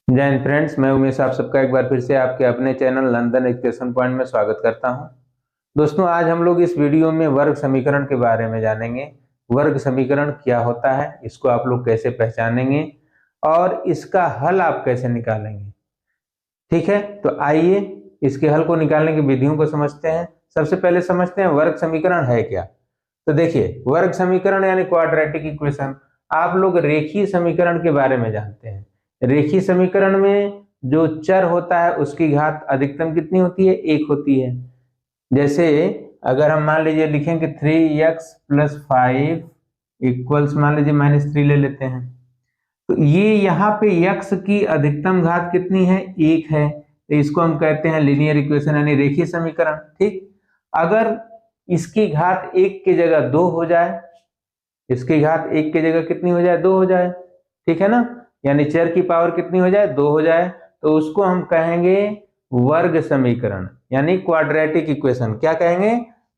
जय हिंद फ्रेंड्स, मैं उमेश आप सबका एक बार फिर से आपके अपने चैनल लंदन एजुकेशन पॉइंट में स्वागत करता हूं। दोस्तों, आज हम लोग इस वीडियो में वर्ग समीकरण के बारे में जानेंगे। वर्ग समीकरण क्या होता है, इसको आप लोग कैसे पहचानेंगे और इसका हल आप कैसे निकालेंगे। ठीक है, तो आइए इसके हल को निकालने की विधियों को समझते हैं। सबसे पहले समझते हैं वर्ग समीकरण है क्या। तो देखिए, वर्ग समीकरण यानी क्वाड्रेटिक इक्वेशन। आप लोग रेखीय समीकरण के बारे में जानते हैं। रेखीय समीकरण में जो चर होता है उसकी घात अधिकतम कितनी होती है? 1 होती है। जैसे अगर हम मान लीजिए लिखें कि 3x + 5 इक्वल्स मान लीजिए -3 ले लेते हैं, तो ये यहाँ पे x की अधिकतम घात कितनी है? 1 है। तो इसको हम कहते हैं लीनियर इक्वेशन यानी रेखीय समीकरण। ठीक, अगर इसकी घात 1 की जगह 2 हो जाए, इसकी घात 1 की जगह कितनी हो जाए? 2 हो जाए। ठीक है ना, यानी चर की पावर कितनी हो जाए? 2 हो जाए, तो उसको हम कहेंगे वर्ग समीकरण यानी क्वाड्रेटिक इक्वेशन। क्या कहेंगे?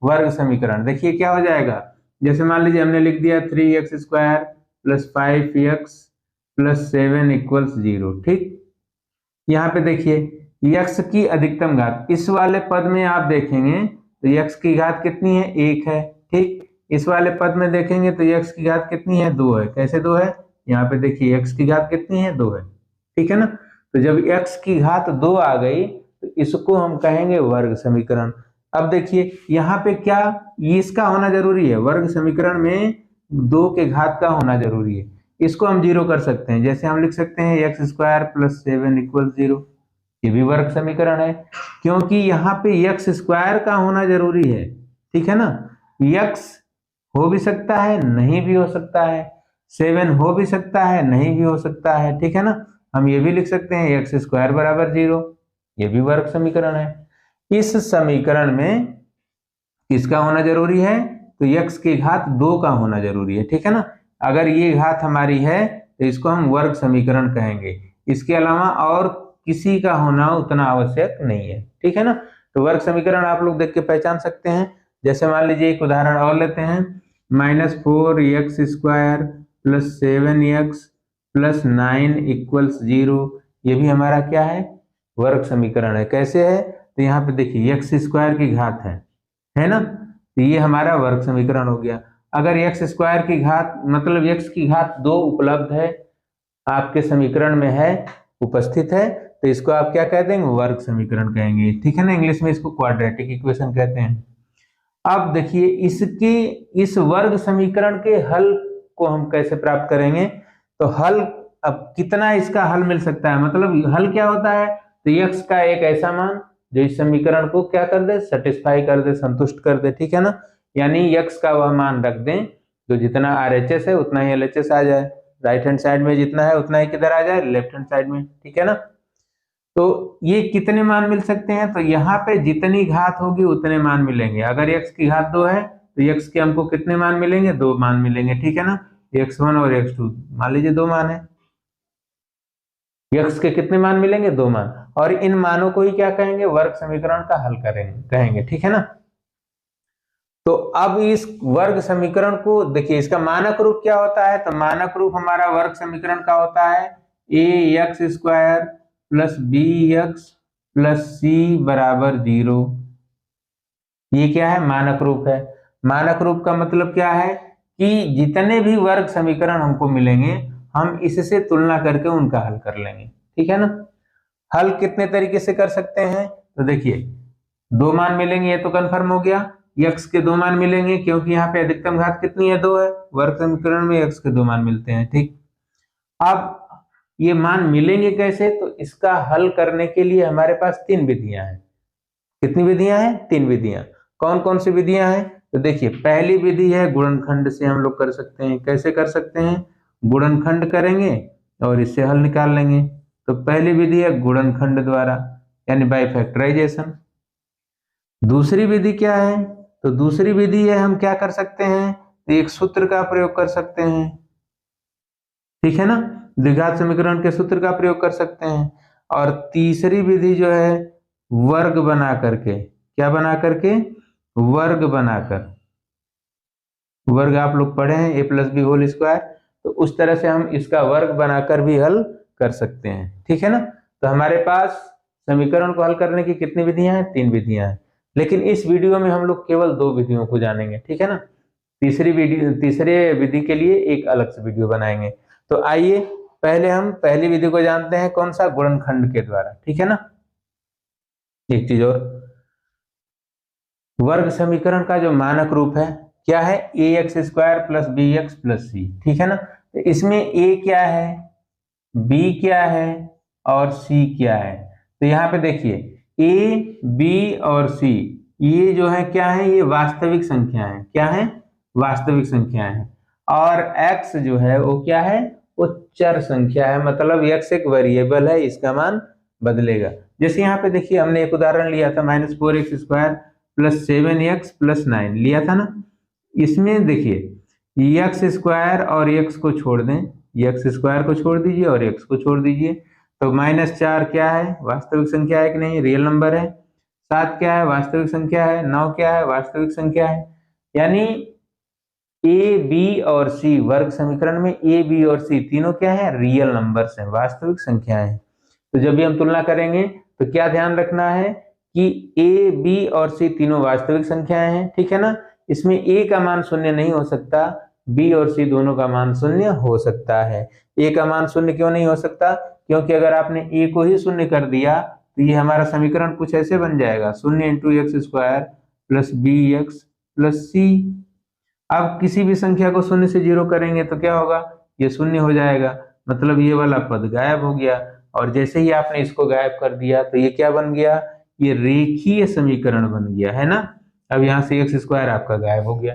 वर्ग समीकरण। देखिए क्या हो जाएगा, जैसे मान लीजिए हमने लिख दिया 3x² + 5x + 7 = 0। ठीक, यहाँ पे देखिए x की अधिकतम घात, इस वाले पद में आप देखेंगे तो x की घात कितनी है? 1 है। ठीक, इस वाले पद में देखेंगे तो x की घात कितनी है? 2 है। कैसे 2 है? यहाँ पे देखिए x की घात कितनी है? 2 है। ठीक है ना, तो जब x की घात 2 आ गई तो इसको हम कहेंगे वर्ग समीकरण। अब देखिए यहाँ पे क्या इसका होना जरूरी है? वर्ग समीकरण में 2 के घात का होना जरूरी है। इसको हम 0 कर सकते हैं। जैसे हम लिख सकते हैं x² + 7 = 0। ये भी वर्ग समीकरण है, क्योंकि यहाँ पे x² का होना जरूरी है। ठीक है ना, x हो भी सकता है, नहीं भी हो सकता है। 7 हो भी सकता है, नहीं भी हो सकता है। ठीक है ना, हम ये भी लिख सकते हैं x² = 0। ये भी वर्ग समीकरण है। इस समीकरण में किसका होना जरूरी है? तो x की घात 2 का होना जरूरी है। ठीक है ना, अगर ये घात हमारी है तो इसको हम वर्ग समीकरण कहेंगे। इसके अलावा और किसी का होना उतना आवश्यक नहीं है। ठीक है ना, तो वर्ग समीकरण आप लोग देख के पहचान सकते हैं। जैसे मान लीजिए एक उदाहरण और लेते हैं, -4x² + 7x + 9 = 0। ये भी हमारा क्या है? वर्ग समीकरण है। कैसे है? तो यहाँ पे देखिए x² की घात है ना, तो ये हमारा वर्ग समीकरण हो गया। अगर x² की घात मतलब x की घात 2 उपलब्ध है, आपके समीकरण में है, उपस्थित है, तो इसको आप क्या कह देंगे? वर्ग समीकरण कहेंगे। ठीक है ना, इंग्लिश में इसको क्वाड्रेटिक इक्वेशन कहते हैं। अब देखिए इसके इस वर्ग समीकरण के हल को हम कैसे प्राप्त करेंगे। तो हल, अब कितना इसका हल मिल सकता है, मतलब हल क्या होता है? तो x का एक ऐसा मान जो इस समीकरण को क्या कर दे? सेटिस्फाई कर दे, संतुष्ट कर दे। ठीक है ना, यानी x का वह मान रख दें जो जितना RHS है उतना ही LHS आ जाए। राइट हैंड साइड में जितना है उतना ही किधर आ जाए? लेफ्ट हैंड साइड में। ठीक है ना, तो ये कितने मान मिल सकते हैं? तो यहाँ पे जितनी घात होगी उतने मान मिलेंगे। अगर x की घात 2 है तो x के हमको कितने मान मिलेंगे? 2 मान मिलेंगे। ठीक है ना, x1 और x2 मान लीजिए 2 मान है। x के कितने मान मिलेंगे? 2 मान। और इन मानों को ही क्या कहेंगे? वर्ग समीकरण का हल करेंगे कहेंगे। ठीक है ना, तो अब इस वर्ग समीकरण को देखिए, इसका मानक रूप क्या होता है? तो मानक रूप हमारा वर्ग समीकरण का होता है ax² + bx + c = 0। ये क्या है? मानक रूप है। मानक रूप का मतलब क्या है कि जितने भी वर्ग समीकरण हमको मिलेंगे हम इससे तुलना करके उनका हल कर लेंगे। ठीक है ना, हल कितने तरीके से कर सकते हैं? तो देखिए 2 मान मिलेंगे, ये तो कंफर्म हो गया। x के 2 मान मिलेंगे क्योंकि यहाँ पे अधिकतम घात कितनी है? 2 है। वर्ग समीकरण में x के 2 मान मिलते हैं। ठीक, अब ये मान मिलेंगे कैसे? तो इसका हल करने के लिए हमारे पास 3 विधियां हैं। कितनी विधियां हैं? 3 विधियां। कौन कौन सी विधियां हैं? तो देखिए पहली विधि है गुणनखंड से हम लोग कर सकते हैं। कैसे कर सकते हैं? गुणनखंड करेंगे और इससे हल निकाल लेंगे। तो पहली विधि है गुणनखंड द्वारा यानी बाय फैक्टराइजेशन। दूसरी विधि क्या है? तो दूसरी विधि है हम क्या कर सकते हैं? तो एक सूत्र का प्रयोग कर सकते हैं। ठीक है ना, द्विघात समीकरण के सूत्र का प्रयोग कर सकते हैं। और तीसरी विधि जो है वर्ग बना करके, क्या बना करके? वर्ग बनाकर। वर्ग आप लोग पढ़े हैं a + b होल स्क्वायर, तो उस तरह से हम इसका वर्ग बनाकर भी हल कर सकते हैं, ठीक है ना। तो हमारे पास समीकरण को हल करने की कितनी विधियां हैं? 3 विधियां हैं, लेकिन इस वीडियो में हम लोग केवल 2 विधियों को जानेंगे, ठीक है ना। तीसरे विधि के लिए एक अलग से वीडियो बनाएंगे। तो आइए पहले हम पहली विधि को जानते हैं, कौन सा? गुणनखंड के द्वारा, ठीक है ना। एक चीज और, वर्ग समीकरण का जो मानक रूप है क्या है? ax² plus bx plus c, ठीक है ना। तो इसमें a क्या है, b क्या है और c क्या है? तो यहाँ पे देखिए a, b और c ये जो है क्या है? ये वास्तविक संख्या है। क्या है? वास्तविक संख्या है। और x जो है वो क्या है? वो चर संख्या है, मतलब x एक वेरिएबल है, इसका मान बदलेगा। जैसे यहाँ पे देखिए हमने एक उदाहरण लिया था -4x² प्लस 7x प्लस 9 लिया था ना। इसमें देखिए x² और x को छोड़ दें, x² को छोड़ दीजिए और x को छोड़ दीजिए, तो -4 क्या है? वास्तविक संख्या है कि नहीं? रियल नंबर है। 7 क्या है? वास्तविक संख्या है। 9 क्या है? वास्तविक संख्या है। यानी ए, बी और सी, वर्ग समीकरण में ए, बी और सी तीनों क्या है? रियल नंबर्स हैं, वास्तविक संख्या है। तो जब भी हम तुलना करेंगे तो क्या ध्यान रखना है कि ए, बी और सी तीनों वास्तविक संख्याएं हैं, ठीक है ना। इसमें ए का मान शून्य नहीं हो सकता, बी और सी दोनों का मान शून्य हो सकता है। ए का मान शून्य क्यों नहीं हो सकता? क्योंकि अगर आपने ए को ही शून्य कर दिया तो ये हमारा समीकरण कुछ ऐसे बन जाएगा, 0 × x² plus bx plus c। अब किसी भी संख्या को 0 से 0 करेंगे तो क्या होगा? ये शून्य हो जाएगा, मतलब ये वाला पद गायब हो गया। और जैसे ही आपने इसको गायब कर दिया तो ये क्या बन गया? ये रेखीय समीकरण बन गया, है ना। अब यहाँ से x² आपका गायब हो गया।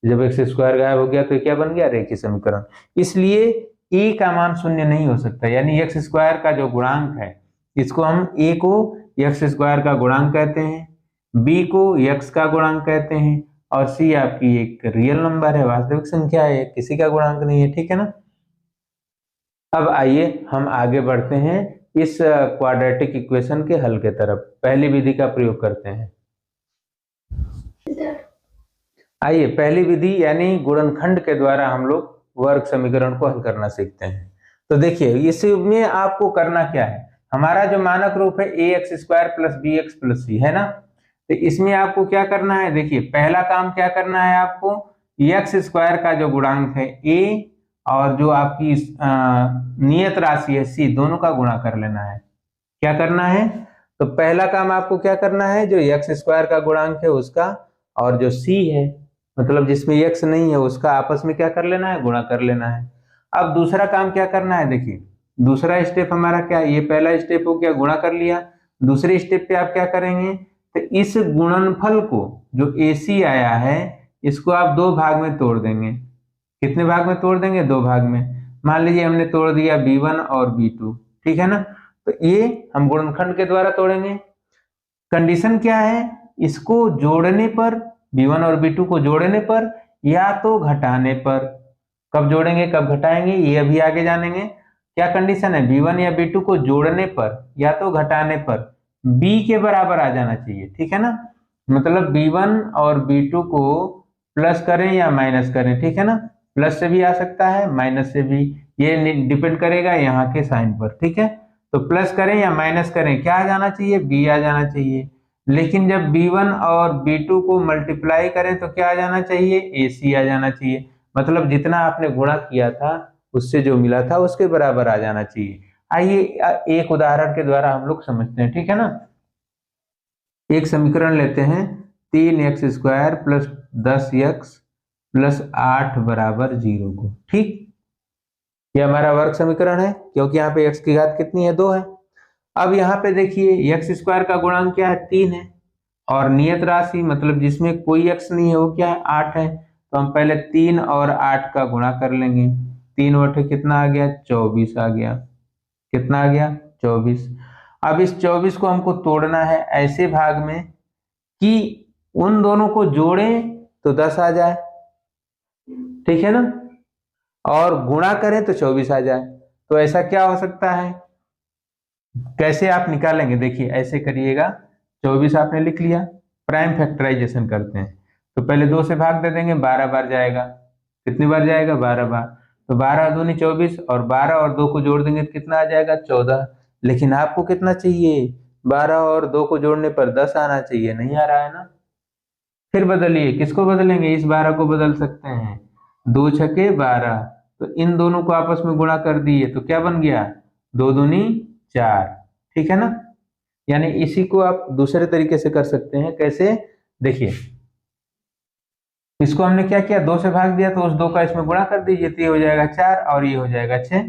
जब x² गायब हो गया तो क्या बन गया? रेखीय समीकरण। इसलिए a का मान शून्य नहीं हो सकता, यानी x² का जो गुणांक है, इसको हम a को x² का गुणांक कहते हैं, b को x का गुणांक कहते हैं, और c आपकी एक रियल नंबर है, वास्तविक संख्या है, किसी का गुणांक नहीं है, ठीक है ना। अब आइए हम आगे बढ़ते हैं इस क्वाड्रेटिक इक्वेशन के हल के तरफ। पहली विधि का प्रयोग करते हैं। आइए पहली विधि यानी गुणनखंड के द्वारा हम लोग वर्ग समीकरण को हल करना सीखते हैं। तो देखिए इसमें आपको करना क्या है? हमारा जो मानक रूप है ax² plus bx plus c, है ना। तो इसमें आपको क्या करना है? देखिए पहला काम क्या करना है आपको? x² का जो गुणांक है a और जो आपकी नियत राशि है c, दोनों का गुणा कर लेना है। क्या करना है? तो पहला काम आपको क्या करना है? जो x² का गुणांक है उसका और जो c है, मतलब जिसमें x नहीं है, उसका आपस में क्या कर लेना है? गुणा कर लेना है। अब दूसरा काम क्या करना है? देखिए दूसरा स्टेप हमारा क्या है? ये पहला स्टेप हो गया, गुणा कर लिया। दूसरे स्टेप पे आप क्या करेंगे? तो इस गुणनफल को जो AC आया है इसको आप 2 भाग में तोड़ देंगे। कितने भाग में तोड़ देंगे? 2 भाग में। मान लीजिए हमने तोड़ दिया b1 और b2, ठीक है ना। तो ये हम गुणनखंड के द्वारा तोड़ेंगे। कंडीशन क्या है? इसको जोड़ने पर, b1 और b2 को जोड़ने पर या तो घटाने पर। कब जोड़ेंगे कब घटाएंगे ये अभी आगे जानेंगे। क्या कंडीशन है? b1 या b2 को जोड़ने पर या तो घटाने पर b के बराबर आ जाना चाहिए, ठीक है ना। मतलब b1 और b2 को प्लस करें या माइनस करें, ठीक है ना। प्लस से भी आ सकता है, माइनस से भी, ये डिपेंड करेगा यहाँ के साइन पर, ठीक है। तो प्लस करें या माइनस करें, क्या आ जाना चाहिए? b आ जाना चाहिए। लेकिन जब b1 और b2 को मल्टीप्लाई करें तो क्या आ जाना चाहिए? ac आ जाना चाहिए। मतलब जितना आपने गुणा किया था उससे जो मिला था उसके बराबर आ जाना चाहिए। आइए एक उदाहरण के द्वारा हम लोग समझते हैं, ठीक है ना। एक समीकरण लेते हैं 3x² प्लस 10x प्लस 8 बराबर 0 को, ठीक। ये हमारा वर्ग समीकरण है क्योंकि यहाँ पे x की घात कितनी है? 2 है। अब यहाँ पे देखिए x² का गुणांक क्या है? 3 है, और नियत राशि मतलब जिसमें कोई x नहीं है वो क्या है? 8 है। तो हम पहले 3 और 8 का गुणा कर लेंगे। 3 बटे कितना आ गया? 24 आ गया। कितना आ गया? 24। अब इस 24 को हमको तोड़ना है ऐसे भाग में कि उन दोनों को जोड़ें तो 10 आ जाए, ठीक है ना, और गुणा करें तो 24 आ जाए। तो ऐसा क्या हो सकता है? कैसे आप निकालेंगे? देखिए ऐसे करिएगा, 24 आपने लिख लिया, प्राइम फैक्टराइजेशन करते हैं। तो पहले 2 से भाग दे देंगे, 12 बार जाएगा। कितनी बार जाएगा? 12 बार। तो 12 दूनी 24 और 12 और 2 को जोड़ देंगे तो कितना आ जाएगा 14। लेकिन आपको कितना चाहिए, 12 और 2 को जोड़ने पर 10 आना चाहिए, नहीं आ रहा है ना। फिर बदलिए, किसको बदलेंगे, इस 12 को बदल सकते हैं, 2 छके 12, तो इन दोनों को आपस में गुणा कर दिए तो क्या बन गया, 2 दूनी 4, ठीक है ना। यानी इसी को आप दूसरे तरीके से कर सकते हैं, कैसे, देखिए इसको हमने क्या किया, 2 से भाग दिया तो उस 2 का इसमें गुणा कर दीजिए, तो ये हो जाएगा 4 और ये हो जाएगा 6।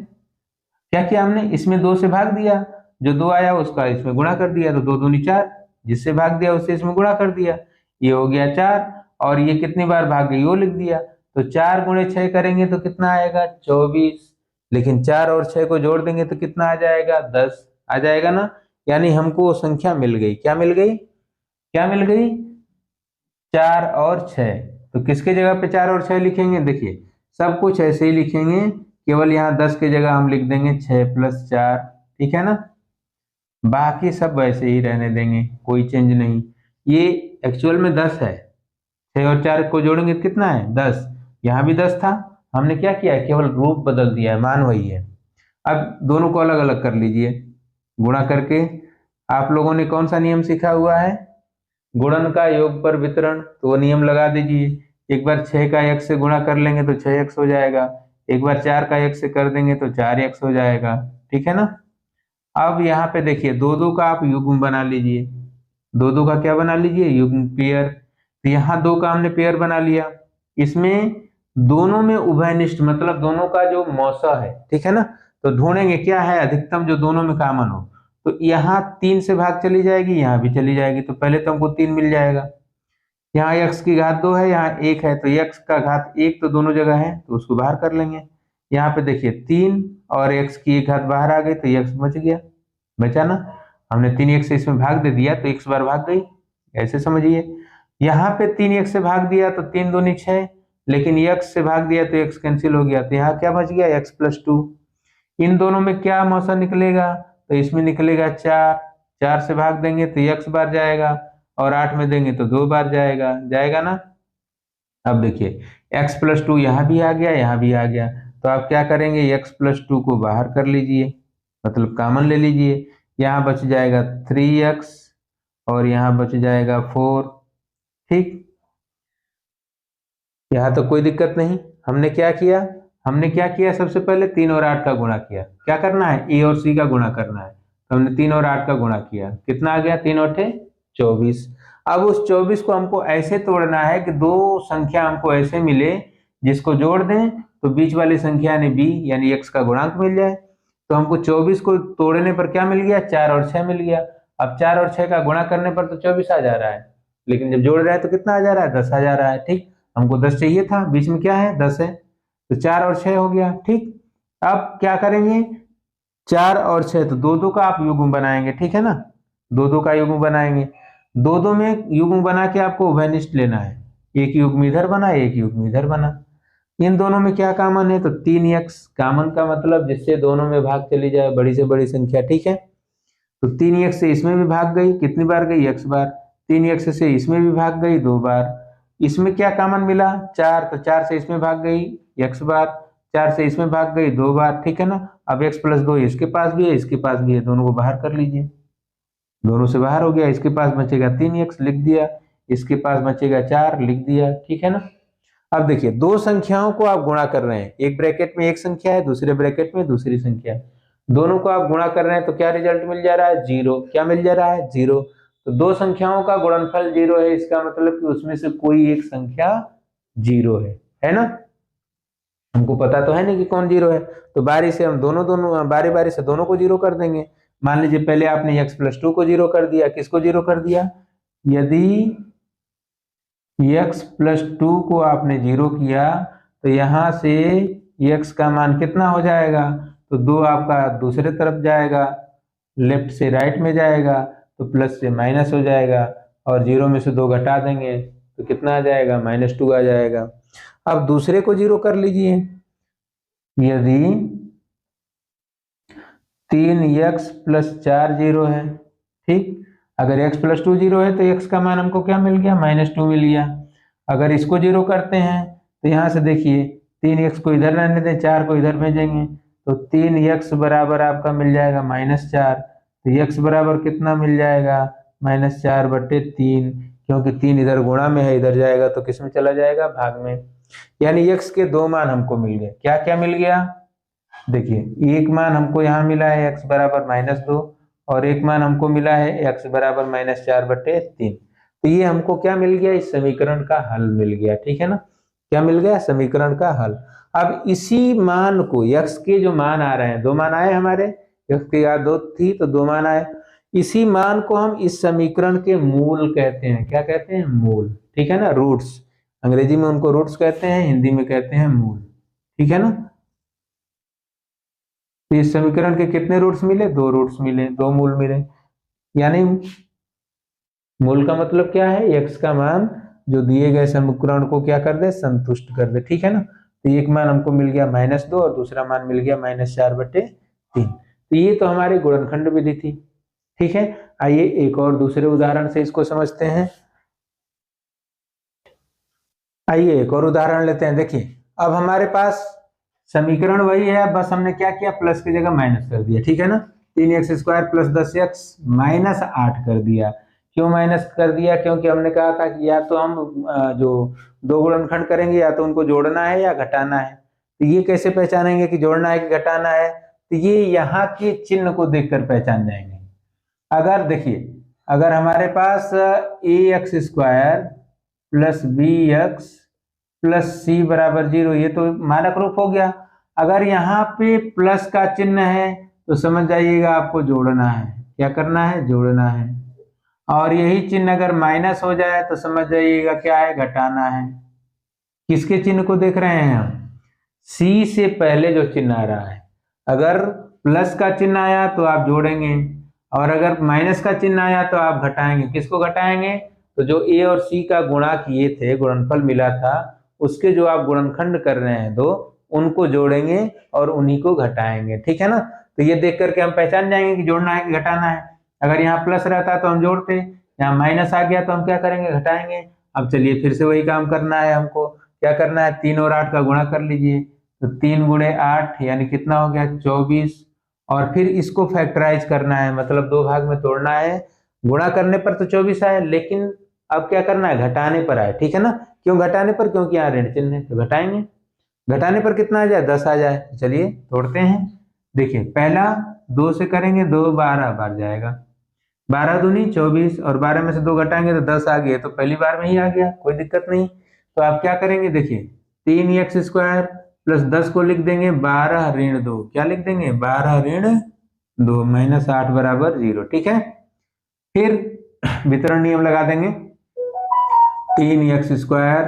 क्या किया हमने, इसमें 2 से भाग दिया, जो 2 आया उसका इसमें गुणा कर दिया, तो 2 दूनी 4, जिससे भाग दिया उससे इसमें गुणा कर दिया, ये हो गया 4। और ये कितनी बार भाग गई वो लिख दिया, तो 4 गुणे 6 करेंगे तो कितना आएगा 24। लेकिन 4 और 6 को जोड़ देंगे तो कितना आ जाएगा 10 आ जाएगा ना। यानी हमको वो संख्या मिल गई, क्या मिल गई, क्या मिल गई, 4 और 6। तो किसके जगह पे 4 और 6 लिखेंगे, देखिए सब कुछ ऐसे ही लिखेंगे, केवल यहाँ 10 की जगह हम लिख देंगे 6 + 4, ठीक है ना। बाकी सब वैसे ही रहने देंगे, कोई चेंज नहीं। ये एक्चुअल में 10 है, 6 और 4 को जोड़ेंगे तो कितना है 10, यहाँ भी 10 था, हमने क्या किया है, केवल रूप बदल दिया है, मान वही है। अब दोनों को अलग अलग कर लीजिए, गुणा करके आप लोगों ने कौन सा नियम सीखा हुआ है, गुणन का योग पर वितरण, तो वो नियम लगा दीजिए। एक बार 6 का 1 से गुणा कर लेंगे तो 6x हो जाएगा, एक बार 4 का 1 से कर देंगे तो 4x हो जाएगा, ठीक है ना। अब यहाँ पे देखिए 2 का आप युग्म बना लीजिए, 2 का क्या बना लीजिए, युग्म पेयर। तो यहाँ 2 का हमने पेयर बना लिया, इसमें दोनों में उभयनिष्ठ मतलब दोनों का जो मौसा है, ठीक है ना। तो ढूंढेंगे क्या है अधिकतम जो दोनों में कॉमन हो, तो यहाँ 3 से भाग चली जाएगी, यहाँ भी चली जाएगी, तो पहले तो हमको 3 मिल जाएगा। यहाँ x की घात 2 है, यहाँ 1 है, तो x का घात 1 तो दोनों जगह है, तो उसको बाहर कर लेंगे। यहाँ पे देखिए 3 और x की 1 घात बाहर आ गई, तो x बच गया, बचा ना। हमने 3x से इसमें भाग दे दिया तो x बार भाग गई, ऐसे समझिए। यहाँ पे 3x से भाग दिया तो 3 दूनी 6, लेकिन x से भाग दिया तो x कैंसिल हो गया, तो यहाँ क्या बच गया x + 2। इन दोनों में क्या मौसा निकलेगा, तो इसमें निकलेगा 4, 4 से भाग देंगे तो x बार जाएगा, और 8 में देंगे तो 2 बार जाएगा, जाएगा ना। अब देखिए x + 2 यहाँ भी आ गया, यहाँ भी आ गया, तो आप क्या करेंगे, x + 2 को बाहर कर लीजिए, मतलब कॉमन ले लीजिए। यहाँ बच जाएगा 3x और यहाँ बच जाएगा 4, ठीक। यहाँ तो कोई दिक्कत नहीं। हमने क्या किया, हमने क्या किया, सबसे पहले 3 और 8 का गुणा किया, क्या करना है, ए और सी का गुणा करना है, तो हमने 3 और 8 का गुणा किया, कितना आ गया, 3 और 8 24। अब उस 24 को हमको ऐसे तोड़ना है कि दो संख्या हमको ऐसे मिले जिसको जोड़ दें तो बीच वाली संख्या ने b यानी x का गुणांक मिल जाए। तो हमको 24 को तोड़ने पर क्या मिल गया, 4 और 6 मिल गया। अब 4 और 6 का गुणा करने पर तो 24 आ जा रहा है, लेकिन जब जोड़ रहा है तो कितना आ जा रहा है, 10 आ जा रहा है, ठीक। हमको 10 चाहिए था, बीच में क्या है 10 है, तो 4 और 6 हो गया, ठीक। अब क्या करेंगे, 4 और 6 तो 2 का आप युग्म बनाएंगे, ठीक है ना, 2 का युग्म बनाएंगे। 2 में युग्म बना के आपको उभयनिष्ठ लेना है, एक युग्म इधर बना एक युग्म इधर बना। इन दोनों में क्या कॉमन है, तो 3x कॉमन का मतलब जिससे दोनों में भाग चली जाए बड़ी से बड़ी संख्या, ठीक है। तो 3x से इसमें भी भाग गई, कितनी बार गई, x बार। 3x से इसमें भी भाग गई 2 बार। इसमें क्या कॉमन मिला, 4, तो 4 से इसमें भाग गई x बार, 4 से इसमें भाग गई 2 बार, ठीक है ना। अब x + 2 इसके पास भी है इसके पास भी है, दोनों को बाहर कर लीजिए, दोनों से बाहर हो गया, इसके पास बचेगा 3x लिख दिया, इसके पास बचेगा 4 लिख दिया, ठीक है ना। अब देखिए दो संख्याओं को आप गुणा कर रहे हैं, एक ब्रैकेट में एक संख्या है, दूसरे ब्रैकेट में दूसरी संख्या, दोनों को आप गुणा कर रहे हैं तो क्या रिजल्ट मिल जा रहा है, 0। क्या मिल जा रहा है, 0। तो दो संख्याओं का गुणनफल 0 है, इसका मतलब कि उसमें से कोई एक संख्या 0 है ना। हमको पता तो है नहीं कि कौन 0 है, तो बारी से हम दोनों बारी बारी से दोनों को 0 कर देंगे। मान लीजिए पहले आपने x + 2 को 0 कर दिया, किसको 0 कर दिया, यदि x + 2 को आपने 0 किया तो यहाँ से x का मान कितना हो जाएगा, तो 2 आपका दूसरे तरफ जाएगा, लेफ्ट से राइट में जाएगा, तो प्लस से माइनस हो जाएगा, और 0 में से 2 घटा देंगे तो कितना आ जाएगा, -2 आ जाएगा। अब दूसरे को 0 कर लीजिए, यदि 3x + 4 0 है, ठीक। अगर x + 2 0 है तो x का मान हमको क्या मिल गया, -2 मिल गया। अगर इसको 0 करते हैं तो यहाँ से देखिए 3x को इधर रहने दें, 4 को इधर भेजेंगे तो 3x बराबर आपका मिल जाएगा -4। तो x बराबर कितना मिल जाएगा, -4/3, क्योंकि 3 इधर गुणा में है, इधर जाएगा तो किस में चला जाएगा, भाग में। यानी x के 2 मान हमको मिल गए। क्या क्या मिल गया, देखिए एक मान हमको यहाँ मिला है x बराबर -2, और एक मान हमको मिला है x बराबर -4/3। तो ये हमको क्या मिल गया, इस समीकरण का हल मिल गया। ठीक है ना, क्या मिल गया, समीकरण का हल। अब इसी मान को, x के जो मान आ रहे हैं, 2 मान आए हमारे, x की याद 2 थी तो 2 मान आए, इसी मान को हम इस समीकरण के मूल कहते हैं। क्या कहते हैं, मूल। ठीक है ना, रूट्स, अंग्रेजी में उनको रूट्स कहते हैं, हिंदी में कहते हैं मूल। ठीक है ना, तो इस समीकरण के कितने रूट्स मिले, 2 रूट्स मिले, 2 मूल मिले। यानी मूल का मतलब क्या है, x का मान जो दिए गए समीकरण को क्या कर दे, संतुष्ट कर दे। ठीक है ना, तो एक मान हमको मिल गया -2 और दूसरा मान मिल गया -4/3। तो ये तो हमारी गुणनखंड विधि थी। ठीक है, आइए एक और दूसरे उदाहरण से इसको समझते हैं। आइए एक और उदाहरण लेते हैं। देखिए अब हमारे पास समीकरण वही है, बस हमने क्या किया, प्लस की जगह माइनस कर दिया। ठीक है ना, 3x² + 10x -8 कर दिया। क्यों माइनस कर दिया, क्योंकि हमने कहा था कि या तो हम जो 2 गुणनखंड करेंगे या तो उनको जोड़ना है या घटाना है। तो ये कैसे पहचानेंगे कि जोड़ना है कि घटाना है, तो ये यहाँ के चिन्ह को देखकर पहचान जाएंगे। अगर देखिए, अगर हमारे पास ax² + bx + c = 0, ये तो मानक रूप हो गया। अगर यहाँ पे प्लस का चिन्ह है तो समझ जाइएगा आपको जोड़ना है। क्या करना है, जोड़ना है। और यही चिन्ह अगर माइनस हो जाए तो समझ जाइएगा क्या है, घटाना है। किसके चिन्ह को देख रहे हैं हम, सी से पहले जो चिन्ह आ रहा है। अगर प्लस का चिन्ह आया तो आप जोड़ेंगे, और अगर माइनस का चिन्ह आया तो आप घटाएंगे। किसको घटाएंगे, तो जो ए और सी का गुणा किए थे, गुणनफल मिला था, उसके जो आप गुणनखंड कर रहे हैं 2, उनको जोड़ेंगे और उन्हीं को घटाएंगे। ठीक है ना, तो ये देख करके हम पहचान जाएंगे कि जोड़ना है कि घटाना है। अगर यहाँ प्लस रहता तो हम जोड़ते, यहाँ माइनस आ गया तो हम क्या करेंगे, घटाएंगे। अब चलिए फिर से वही काम करना है हमको। क्या करना है, 3 और 8 का गुणा कर लीजिए, तो 3 × 8 यानी कितना हो गया, 24। और फिर इसको फैक्टराइज करना है, मतलब 2 भाग में तोड़ना है। गुणा करने पर तो 24 आए, लेकिन अब क्या करना है, घटाने पर आए। ठीक है ना, क्यों घटाने पर, क्योंकि यहाँ ऋण चिन्ह है तो घटाएंगे। घटाने पर कितना आ जाए, 10 आ जाए। चलिए तोड़ते हैं। देखिए पहला 2 से करेंगे, 2 12 बार जाएगा, 12 दूनी 24, और 12 में से 2 घटाएंगे तो 10 आ गया, तो पहली बार में ही आ गया, कोई दिक्कत नहीं। तो आप क्या करेंगे, देखिए 3x² + 10 को लिख देंगे 12 ऋण 2, क्या लिख देंगे, 12 ऋण 2 -8 = 0। ठीक है, फिर वितरण नियम लगा देंगे। 3x²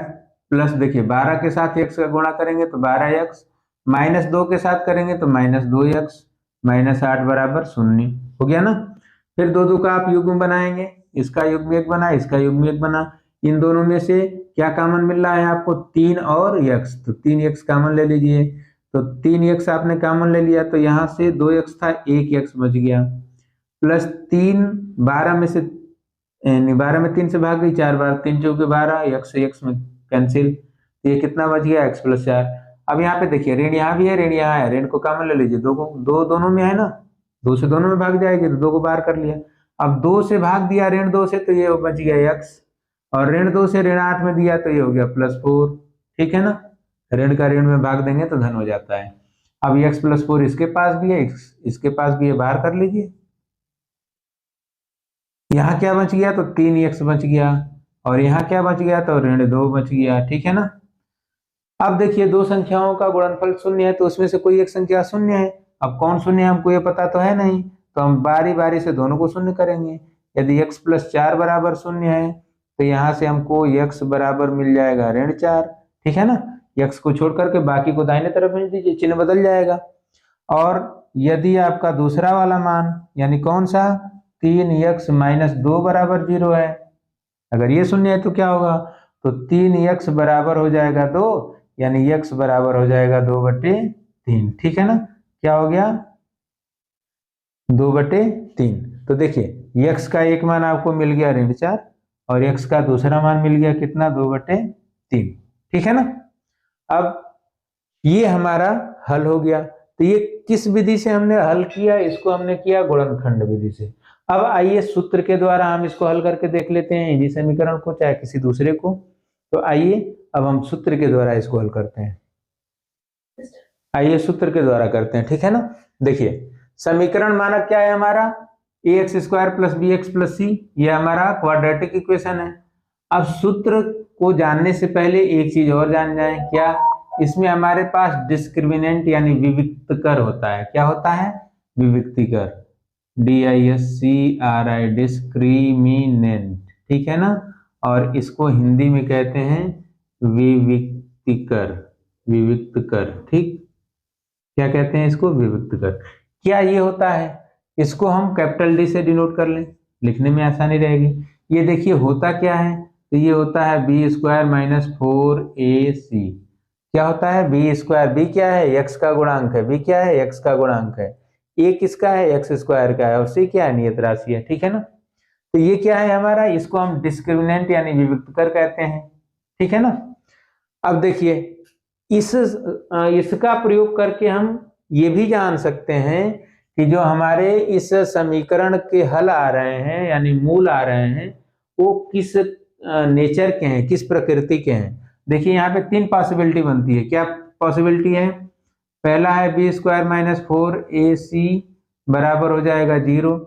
प्लस, देखिए 12 के साथ x का गुणा करेंगे तो 12x, -2 के साथ करेंगे तो -2x, -8 = 0 हो गया ना। फिर 2 का आप युग्म बनाएंगे, इसका युग्म 1 बना, इसका युग्म 1 बना। इन दोनों में से क्या कॉमन मिल रहा है आपको, 3 और x, तो 3x कॉमन ले लीजिए। तो 3x आपने कॉमन ले लिया, तो यहाँ से 2x था, 1x बच गया, प्लस 3, 12 में से 12 में 3 से भाग गई, 4 बार 3 × 4 = 12, x से x में कैंसिल, तो ये कितना बच गया, x + 4। अब यहाँ पे देखिए ऋण यहाँ भी है, ऋण यहाँ है, ऋण को कॉमन ले लीजिए, 2 को, 2 दोनों में है ना, 2 से दोनों में भाग जाएगी, तो 2 को बाहर कर लिया। अब 2 से भाग दिया ऋण 2 से, तो ये बच गया x, और ऋण 2 से ऋण 8 में दिया तो ये हो गया +4। ठीक है ना, ऋण का ऋण में भाग देंगे तो धन हो जाता है। अब x + 4 इसके पास भी है, इसके पास भी है, बाहर कर लीजिए। यहाँ क्या बच गया, तो 3x बच गया, और यहाँ क्या बच गया, तो ऋण 2 बच गया। ठीक है ना, अब देखिए 2 संख्याओं का गुणनफल 0 है, तो उसमें से कोई एक संख्या 0 है। अब कौन 0 है हमको ये पता तो है नहीं, तो हम बारी बारी से दोनों को 0 करेंगे। यदि x + 4 = 0 है, तो यहाँ से हमको x बराबर मिल जाएगा ऋण 4। ठीक है ना, x को छोड़ करके बाकी को दाहिने तरफ भेज दीजिए, चिन्ह बदल जाएगा। और यदि आपका दूसरा वाला मान, यानी कौन सा, 3x - 2 = 0 है, अगर ये 0 है तो क्या होगा, तो 3x बराबर हो जाएगा 2, यानी x बराबर हो जाएगा 2/3। ठीक है ना, क्या हो गया, 2/3। तो देखिए x का एक मान आपको मिल गया ऋण 4, और x का दूसरा मान मिल गया कितना, 2/3। ठीक है ना, अब ये हमारा हल हो गया। तो ये किस विधि से हमने हल किया, इसको हमने किया गुणनखंड विधि से। अब आइए सूत्र के द्वारा हम इसको हल करके देख लेते हैं, इसी समीकरण को चाहे किसी दूसरे को। तो आइए अब हम सूत्र के द्वारा इसको हल करते हैं। आइए सूत्र के द्वारा करते हैं, ठीक है ना। देखिए समीकरण माना क्या है हमारा, ax² प्लस bx प्लस सी, ये हमारा क्वाड्रेटिक इक्वेशन है। अब सूत्र को जानने से पहले एक चीज और जान जाए, क्या, इसमें हमारे पास डिस्क्रिमिनेंट यानी विविक्तकर होता है। क्या होता है, विविक्तिकर, DISCRI, डिस्क्रिमिनेंट, ठीक है ना। और इसको हिंदी में कहते हैं विविक्तिकर, विविक्तकर, ठीक। क्या कहते हैं इसको, विविक्तकर। क्या ये होता है, इसको हम कैपिटल D से डिनोट कर लें, लिखने में आसानी रहेगी। ये देखिए होता क्या है, तो ये होता है b² माइनस 4ac। क्या होता है, b², b क्या है, x का गुणांक है, b क्या है, x का गुणांक है, a किसका है, x² का है, और c क्या है, नियत राशि है, ठीक है ना। तो ये क्या है हमारा, इसको हम डिस्क्रिमिनेंट यानी विविक्तकर कहते हैं, ठीक है ना। अब देखिए इसका प्रयोग करके हम ये भी जान सकते हैं कि जो हमारे इस समीकरण के हल आ रहे हैं यानी मूल आ रहे हैं वो किस नेचर के हैं, किस प्रकृति के हैं। देखिए यहाँ पे 3 पॉसिबिलिटी बनती है। क्या पॉसिबिलिटी है, पहला है b² माइनस 4ac बराबर हो जाएगा 0,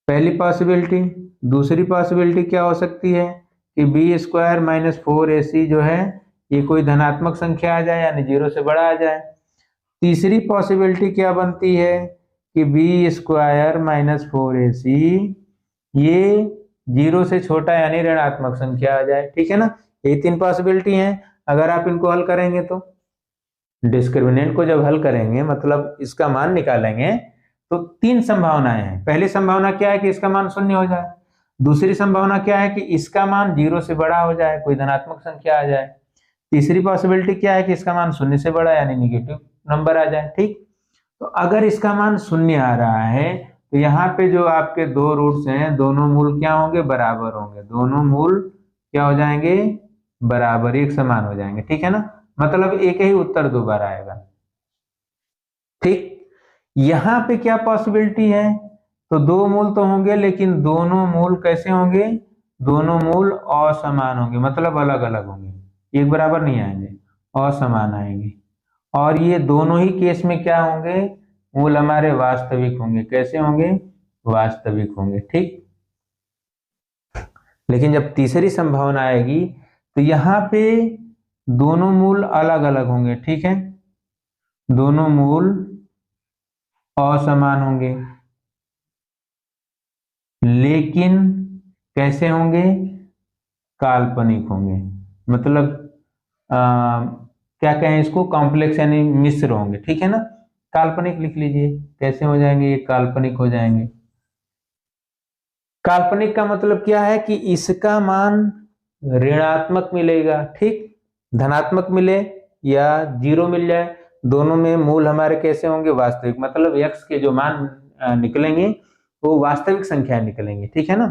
पहली पॉसिबिलिटी। दूसरी पॉसिबिलिटी क्या हो सकती है कि b² माइनस 4ac जो है ये कोई धनात्मक संख्या आ जाए यानी 0 से बड़ा आ जाए। तीसरी पॉसिबिलिटी क्या बनती है कि b² माइनस 4ac ये 0 से छोटा यानी ऋणात्मक संख्या आ जाए, ठीक है ना। ये 3 पॉसिबिलिटी हैं। अगर आप इनको हल करेंगे तो डिस्क्रिमिनेंट को जब हल करेंगे मतलब इसका मान निकालेंगे तो 3 संभावनाएं हैं। पहली संभावना क्या है कि इसका मान 0 हो जाए, दूसरी संभावना क्या है कि इसका मान 0 से बड़ा हो जाए, कोई धनात्मक संख्या आ जाए, तीसरी पॉसिबिलिटी क्या है कि इसका मान 0 से बड़ा यानी निगेटिव नंबर आ जाए, ठीक। तो अगर इसका मान 0 आ रहा है तो यहाँ पे जो आपके 2 रूट्स हैं दोनों मूल क्या होंगे, बराबर होंगे, दोनों मूल क्या हो जाएंगे, बराबर, एक समान हो जाएंगे, ठीक है ना। मतलब एक ही उत्तर 2 बार आएगा, ठीक। यहाँ पे क्या पॉसिबिलिटी है, तो 2 मूल तो होंगे लेकिन दोनों मूल कैसे होंगे, दोनों मूल असमान होंगे, मतलब अलग अलग होंगे, एक बराबर नहीं आएंगे, असमान आएंगे। और ये दोनों ही केस में क्या होंगे, मूल हमारे वास्तविक होंगे। कैसे होंगे, वास्तविक होंगे, ठीक। लेकिन जब तीसरी संभावना आएगी तो यहाँ पे दोनों मूल अलग अलग होंगे, ठीक है, दोनों मूल असमान होंगे, लेकिन कैसे होंगे, काल्पनिक होंगे। मतलब क्या कहें इसको, कॉम्प्लेक्स यानी मिश्र होंगे, ठीक है ना। काल्पनिक लिख लीजिए, कैसे हो जाएंगे, ये काल्पनिक हो जाएंगे। काल्पनिक का मतलब क्या है कि इसका मान ऋणात्मक मिलेगा, ठीक, धनात्मक मिले या 0 मिल जाए, दोनों में मूल हमारे कैसे होंगे, वास्तविक, मतलब x के जो मान निकलेंगे वो वास्तविक संख्या निकलेंगे, ठीक है ना।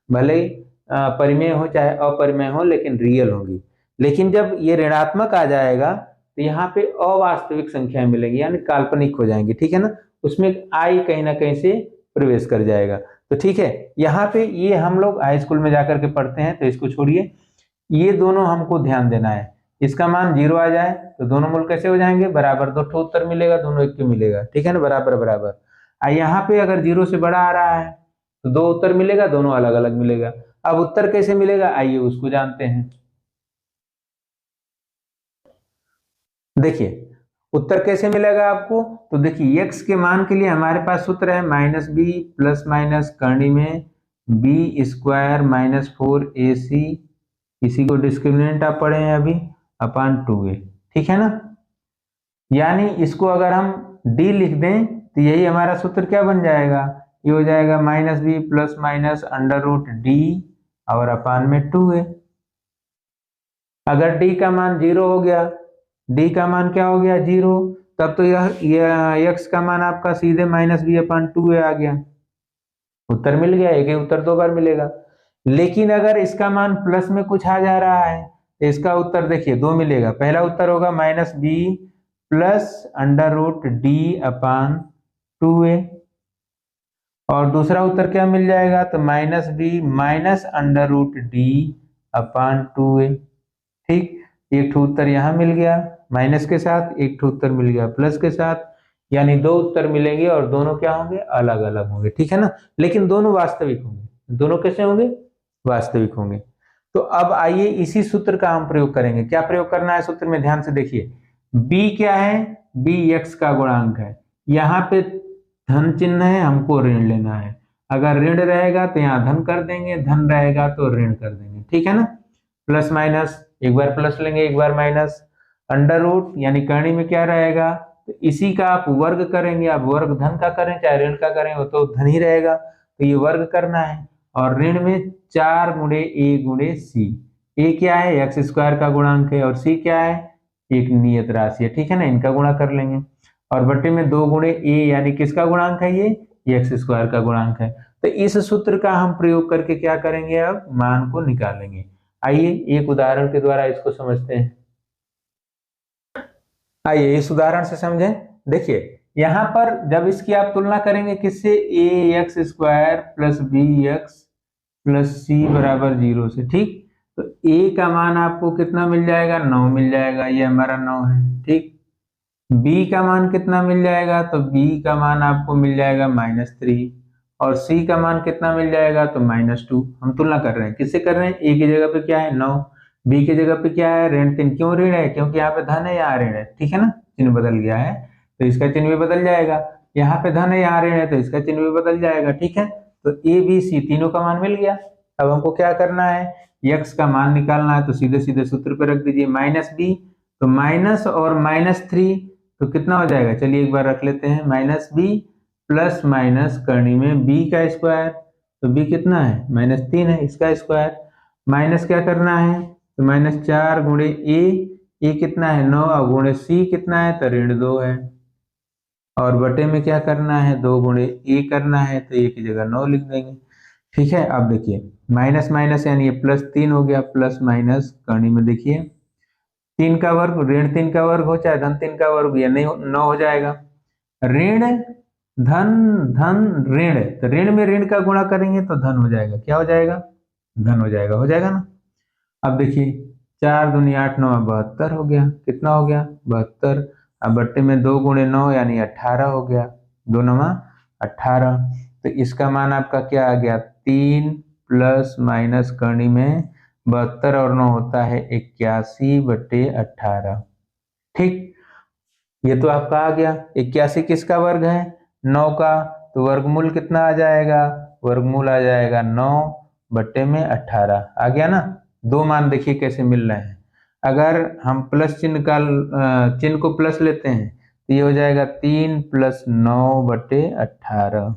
भले परिमेय हो चाहे अपरिमेय हो लेकिन रियल होगी। लेकिन जब ये ऋणात्मक आ जाएगा तो यहाँ पे अवास्तविक संख्या मिलेगी यानी काल्पनिक हो जाएंगी, ठीक है ना। उसमें आई कहीं ना कहीं से प्रवेश कर जाएगा। तो ठीक है, यहाँ पे ये हम लोग हाई स्कूल में जाकर के पढ़ते हैं तो इसको छोड़िए, ये दोनों हमको ध्यान देना है। इसका मान 0 आ जाए तो दोनों मूल कैसे हो जाएंगे, बराबर, 2 ठो उत्तर मिलेगा, दोनों एक के मिलेगा, ठीक है ना, बराबर बराबर। यहाँ पे अगर 0 से बड़ा आ रहा है तो 2 उत्तर मिलेगा, दोनों अलग अलग मिलेगा। अब उत्तर कैसे मिलेगा, आइए उसको जानते हैं। देखिए उत्तर कैसे मिलेगा आपको, तो देखिए x के मान के लिए हमारे पास सूत्र है -b प्लस माइनस करनी में b² माइनस 4ac, इसी को डिस्क्रिमिनेंट आप पढ़े हैं अभी, अपॉन 2a, ठीक है ना। यानी इसको अगर हम d लिख दें तो यही हमारा सूत्र क्या बन जाएगा, ये हो जाएगा -b प्लस माइनस √d और अपॉन में 2a। अगर d का मान 0 हो गया, d का मान क्या हो गया, 0, तब तो यह x का मान आपका सीधे -b/2a आ गया, उत्तर मिल गया। एक ही उत्तर 2 बार मिलेगा। लेकिन अगर इसका मान प्लस में कुछ आ जा रहा है तो इसका उत्तर देखिए 2 मिलेगा। पहला उत्तर होगा -b प्लस √d/2a, और दूसरा उत्तर क्या मिल जाएगा, तो -b माइनस √d/2a। ठीक, एक ठो उत्तर यहाँ मिल गया माइनस के साथ, एक ठो उत्तर मिल गया प्लस के साथ, यानी 2 उत्तर मिलेंगे और दोनों क्या होंगे, अलग अलग होंगे। ठीक है ना, लेकिन दोनों वास्तविक होंगे। दोनों कैसे होंगे, वास्तविक होंगे। तो अब आइए इसी सूत्र का हम प्रयोग करेंगे। क्या प्रयोग करना है सूत्र में, ध्यान से देखिए। b क्या है, b x का गुणांक है। यहाँ पे धन चिन्ह है, हमको ऋण लेना है। अगर ऋण रहेगा तो यहाँ धन कर देंगे, धन रहेगा तो ऋण कर देंगे। ठीक है ना, प्लस माइनस, एक बार प्लस लेंगे एक बार माइनस, अंडर रूट यानी करनी में क्या रहेगा, तो इसी का आप वर्ग करेंगे। आप वर्ग धन का करें चाहे ऋण का करें, वो तो धन ही रहेगा, तो ये वर्ग करना है। और ऋण में 4 गुणे a गुणे c। a क्या है, एक्स स्क्वायर का गुणांक है, और c क्या है, एक नियत राशि है। ठीक है ना, इनका गुणा कर लेंगे। और बट्टे में 2 गुणे a, यानी किसका गुणांक है, ये एक्स स्क्वायर का गुणांक है। तो इस सूत्र का हम प्रयोग करके क्या करेंगे, अब मान को निकालेंगे। आइए एक उदाहरण के द्वारा इसको समझते हैं। आइए इस उदाहरण से समझें। देखिए यहाँ पर जब इसकी आप तुलना करेंगे किससे, ax² plus bx plus c बराबर 0 से। ठीक, तो a का मान आपको कितना मिल जाएगा, 9 मिल जाएगा, ये हमारा 9 है। ठीक, b का मान कितना मिल जाएगा, तो b का मान आपको मिल जाएगा -3, और c का मान कितना मिल जाएगा, तो -2। हम तुलना कर रहे हैं, किससे कर रहे हैं, a की जगह पे क्या है 9, b की जगह पे क्या है ऋण 3। क्यों ऋण है, क्योंकि यहाँ पे धन है यहाँ ऋण है। ठीक है ना, चिन्ह बदल गया है तो इसका चिन्ह भी बदल जाएगा। यहाँ पे धन है यहाँ ऋण है तो इसका चिन्ह भी बदल जाएगा। ठीक है, तो a b c तीनों का मान मिल गया। अब हमको क्या करना है, x का मान निकालना है, तो सीधे सीधे सूत्र पे रख दीजिए -b, तो माइनस और -3 तो कितना हो जाएगा, चलिए एक बार रख लेते हैं, -b प्लस माइनस करनी में b का स्क्वायर, तो b कितना है -3 है, इसका स्क्वायर, माइनस क्या करना है, तो -4 गुणे a कितना है 9, और गुणे c कितना है, तो ऋण 2 है, और बटे में क्या करना है 2 गुणे a करना है, तो a की जगह 9 लिख देंगे। ठीक है, अब देखिए माइनस माइनस यानी ये +3 हो गया, प्लस माइनस करनी में देखिए 3 का वर्ग ऋण 3 का वर्ग हो चाहे धन 3 का वर्ग, ये नहीं 9 हो जाएगा। ऋण धन धन ऋण, तो ऋण में ऋण का गुणा करेंगे तो धन हो जाएगा, क्या हो जाएगा, धन हो जाएगा, हो जाएगा ना। अब देखिए 4 दूनी 8 9 72 हो गया, कितना हो गया 72। अब बट्टे में 2 गुणे 9 यानी 18 हो गया, 2 9 18। तो इसका मान आपका क्या आ गया, 3 प्लस माइनस करनी में 72 और 9 होता है 81/18। ठीक, ये तो आपका आ गया। 81 किसका वर्ग है, 9 का, तो वर्गमूल कितना आ जाएगा, वर्गमूल आ जाएगा 9/18 आ गया ना। दो मान देखिए कैसे मिल रहे हैं। अगर हम प्लस चिन्ह को प्लस लेते हैं तो ये हो जाएगा 3 + 9/18,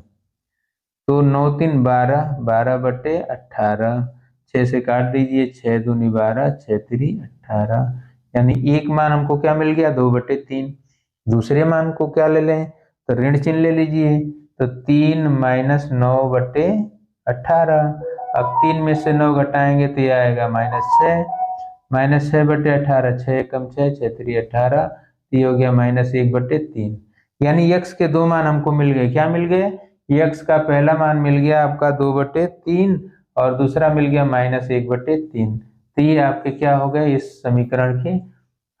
तो 9 3 12, 12/18, 6 से काट दीजिए, 6 दूनी 12, 6 3 18, यानी एक मान हमको क्या मिल गया 2/3। दूसरे मान को क्या ले लें, तो ऋण चिन्ह ले लीजिए, तो 3 - 9/18। अब 3 में से 9 घटाएंगे तो ये आएगा -6, -6/18, 6 कम 6, 6 3 18, ये हो गया -1/3। यानी x के दो मान हमको मिल गए, क्या मिल गए, x का पहला मान मिल गया आपका 2/3 और दूसरा मिल गया -1/3। तो ये आपके क्या हो गए, इस समीकरण के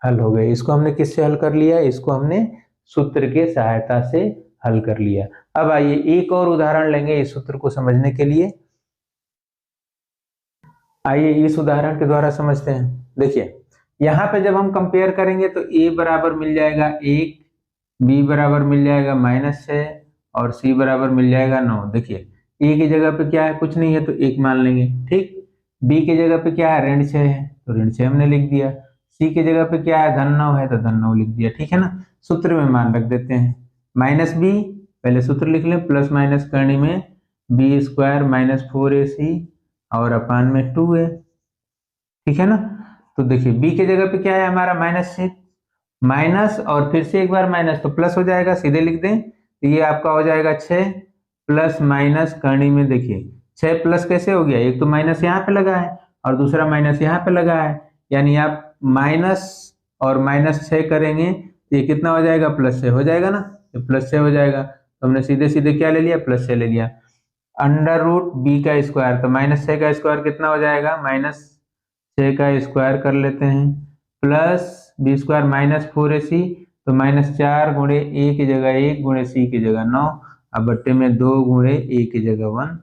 हल हो गए। इसको हमने किससे हल कर लिया, इसको हमने सूत्र के सहायता से हल कर लिया। अब आइए एक और उदाहरण लेंगे इस सूत्र को समझने के लिए। आइए इस उदाहरण के द्वारा समझते हैं। देखिए यहाँ पे जब हम कंपेयर करेंगे तो a बराबर मिल जाएगा 1, b बराबर मिल जाएगा -6 और c बराबर मिल जाएगा 9। देखिए a की जगह पे क्या है, कुछ नहीं है तो 1 मान लेंगे। ठीक, b की जगह पे क्या है, ऋण 6 है तो ऋण 6 हमने लिख दिया, c की जगह पे क्या है, धन 9 है तो धन 9 लिख दिया। ठीक है ना, सूत्र में मान रख देते हैं, -b पहले सूत्र लिख लें, प्लस माइनस करने में b² - 4ac और अपान में 2a। ठीक है ना, तो देखिए b की जगह पे क्या है हमारा -6, माइनस और फिर से एक बार माइनस तो प्लस हो जाएगा, सीधे लिख दें, तो ये आपका हो जाएगा 6 प्लस माइनस करनी में देखिए 6 प्लस कैसे हो गया, एक तो माइनस यहाँ पे लगा है और दूसरा माइनस यहाँ पे लगा है, यानी आप माइनस और -6 करेंगे तो ये कितना हो जाएगा, +6 हो जाएगा ना, ये +6 हो जाएगा। तो हमने सीधे सीधे क्या ले लिया, +6 ले लिया। √b का स्क्वायर, तो -6 का स्क्वायर कितना हो जाएगा, -6 का स्क्वायर कर लेते हैं, प्लस b स्क्वायर -4ac, तो -4 गुणे a की जगह 1 गुणे c की जगह 9, अब बट्टे में 2 गुणे a की जगह 1।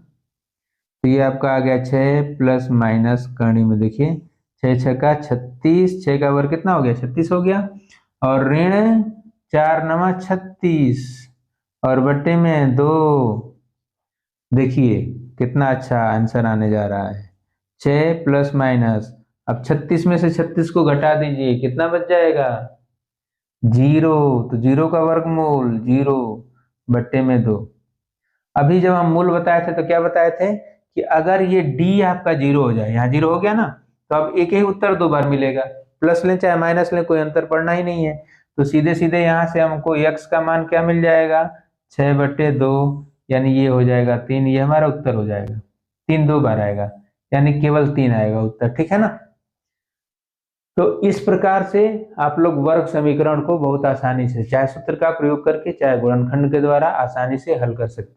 तो ये आपका आ गया 6 प्लस माइनस करनी में देखिए 6 6 का 36, 6 का वर्ग कितना हो गया, 36 हो गया, और ऋण 4 9 36 और बट्टे में 2। देखिए कितना अच्छा आंसर आने जा रहा है, 6 प्लस माइनस। अब 36 में से 36 को घटा दीजिए, कितना बच जाएगा, 0। तो 0 का वर्गमूल 0 बट्टे में 2। अभी जब हम मूल बताए थे तो क्या बताए थे कि अगर ये d आपका 0 हो जाए, यहाँ 0 हो गया ना, तो अब एक ही उत्तर 2 बार मिलेगा, प्लस लें चाहे माइनस लें कोई अंतर पड़ना ही नहीं है। तो सीधे सीधे यहाँ से हमको x का मान क्या मिल जाएगा, 6/2, यानी ये हो जाएगा 3, ये हमारा उत्तर हो जाएगा। 3 2 बार आएगा, यानी केवल 3 आएगा उत्तर, ठीक है ना। तो इस प्रकार से आप लोग वर्ग समीकरण को बहुत आसानी से चाहे सूत्र का प्रयोग करके चाहे गुणनखंड के द्वारा आसानी से हल कर सकते हैं।